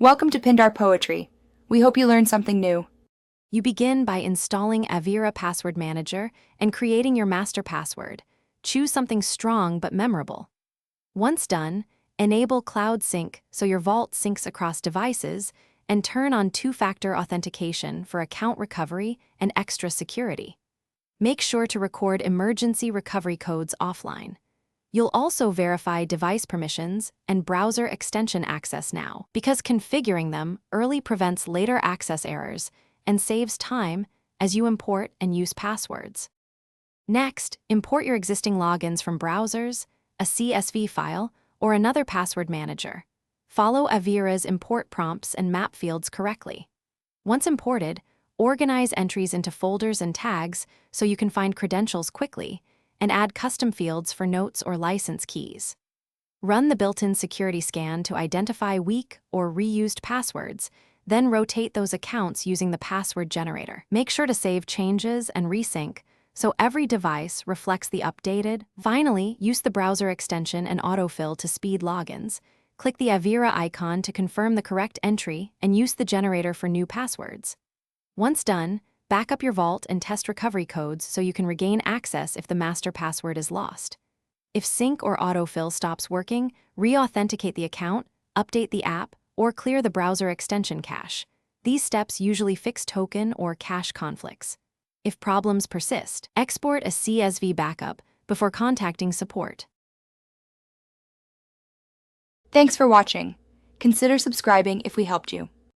Welcome to Pindar Poetry. We hope you learned something new. You begin by installing Avira Password Manager and creating your master password. Choose something strong but memorable. Once done, enable Cloud Sync so your vault syncs across devices and turn on two-factor authentication for account recovery and extra security. Make sure to record emergency recovery codes offline. You'll also verify device permissions and browser extension access now, because configuring them early prevents later access errors and saves time as you import and use passwords. Next, import your existing logins from browsers, a CSV file, or another password manager. Follow Avira's import prompts and map fields correctly. Once imported, organize entries into folders and tags so you can find credentials quickly, and add custom fields for notes or license keys. Run the built-in security scan to identify weak or reused passwords, then rotate those accounts using the password generator. Make sure to save changes and resync so every device reflects the updated. Finally, use the browser extension and autofill to speed logins. Click the Avira icon to confirm the correct entry and use the generator for new passwords. Once done, back up your vault and test recovery codes so you can regain access if the master password is lost. If sync or autofill stops working, re-authenticate the account, update the app, or clear the browser extension cache. These steps usually fix token or cache conflicts. If problems persist, export a CSV backup before contacting support. Thanks for watching. Consider subscribing if we helped you.